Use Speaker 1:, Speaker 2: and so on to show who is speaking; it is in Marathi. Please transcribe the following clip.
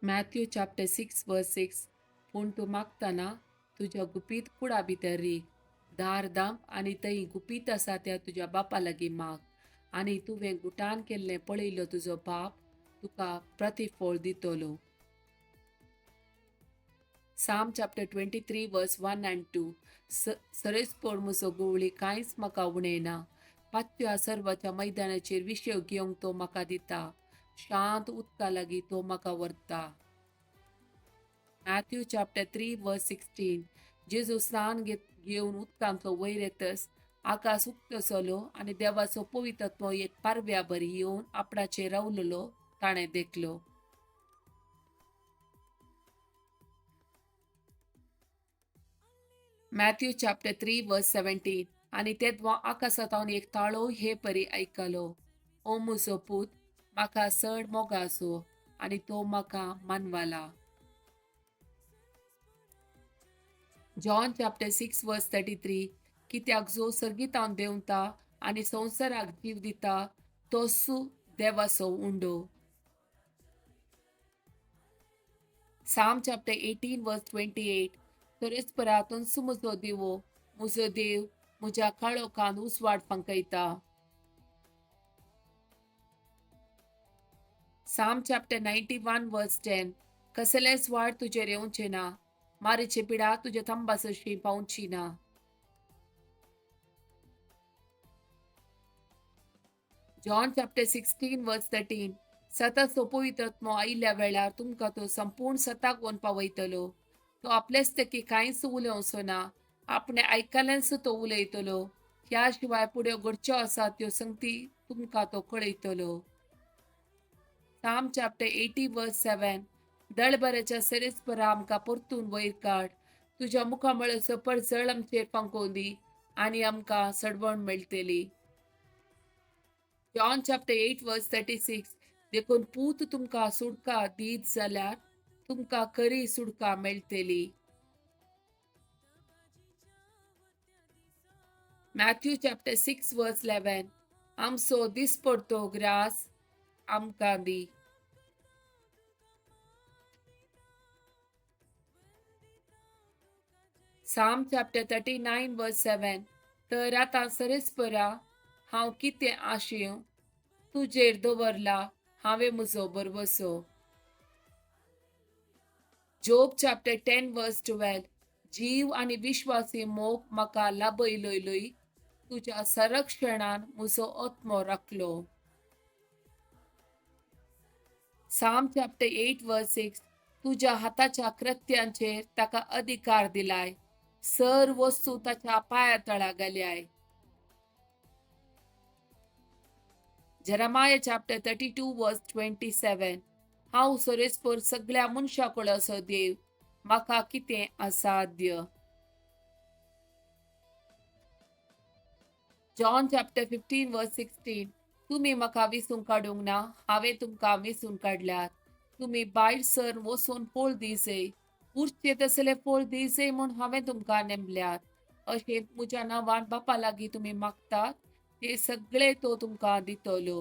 Speaker 1: मॅथ्यू चॅप्टर 6 वर्स 6. पूण तूं मागतना तुज्या गुपीत कुडा भितर रीग, दार दाम आनी थंय गुपीत आसा त्या तुज्या बापा लागीं माग. आनी तुवें गुटान केल्लें पळयलो तुजो बाप तुका प्रतिफळ दितलो. Psalm chapter 23 verse 1 and 2. सरेस्पोर म्हजो गोवळी कांयच म्हाका उणयना. पातच्या सर्वाच्या मैदानाचेर विशेव घेवंक तो म्हाका दिता. शांत उदका लागीं तो म्हाका व्हरता. मॅथ्यू चॅप्टर 3 वर्स 16. जेजू स्नान घेवन उदकांतलो वयर येतस आकाश उक्तसलो आनी देवाचो पवित्रत्व एक पारव्या बरी येवन आपणाचेर रावलेलो ताणें देखलो. मॅथ्यू चॅप्टर 3 वर्स 17. आनी तेदवा आकाशांत एक ताळो हे परी आयकलो. ओ म्हजो पूत, म्हाका चड मोगा आसो आनी तो म्हाका मानवाला. जॉन चॅप्टर 6 वर्स 33. कित्याक जो सर्गीत हांव देंवता आनी संवसाराक जीव दिता तोसू देवाचो उंडो. Psalm chapter 18 verse 28. परस्परा तंसू म्हजो दिवो, म्हजो देव म्हज्या काळोखांत उसवाड फंकयता. Psalm chapter 91 verse 10. कसलें स्वाड तुजेर येवचें ना, मारेची पिडा तुज्या थंबासशी पावची ना. John chapter 16 verse 13. सतत पवित्रत्व आयिल्ल्या वेळार तुमकां तो संपूर्ण सताक वन पावयतलो. तो आपलेच तेकी कांयच उलोवचो ना, आपणे आयकल्यांच तो उलयतलो. ह्या शिवाय फुड्यो घडच्यो आसात त्यो संगती तुमकां तो कळयतलो. Psalm chapter 80 verse 7. दळबऱ्याच्या सेरेस्परा आमकां परतून वयर काड. तुज्या मुखामळाचो पडझड आमचेर फांकोवन दी आनी आमकां सडवण मेळटली. John chapter 8 verse 36. देखून पूत तुमकां सुटका दीत जाल्यार तुमकां खरी सुटका मेळटली. Matthew chapter 6 verse 11. आमचो दिसपडतो ग्रास आमकां दी. Psalm chapter 39 verse 7. तर आतां सरेस्परा हांव कितें आशेव तुजेर दवरला हांवें म्हजो बरवसो. Job chapter 10 verse 12. जीव आनी विश्वासी मोग म्हाका लाभयलोय तुज्या संरक्षणान म्हजो आत्मो राखलो. Psalm chapter 8 verse 6. तुज्या हाताच्या कृत्यांचेर ताका अधिकार दिलाय. सर्व वस्तू ताच्या पांया घाल्याय. Jeremiah chapter 32 verse 27. हांव सरेस्पर सगळ्या मनशाकुळाचो देव, म्हाका कितें असाध्य. John chapter 15 verse 16. तुमी म्हाका विसून काडूंक ना, हांवें तुमकां विसून काडल्यात. तुमी भायर सर वचून फळ दिसय. उरचे तसले फळ दिसय म्हूण हांवें तुमकां नेमल्यात. अशें म्हज्या नांवान बापा लागीं तुमी मागतात ते सगळे तो तुमकां दितलो.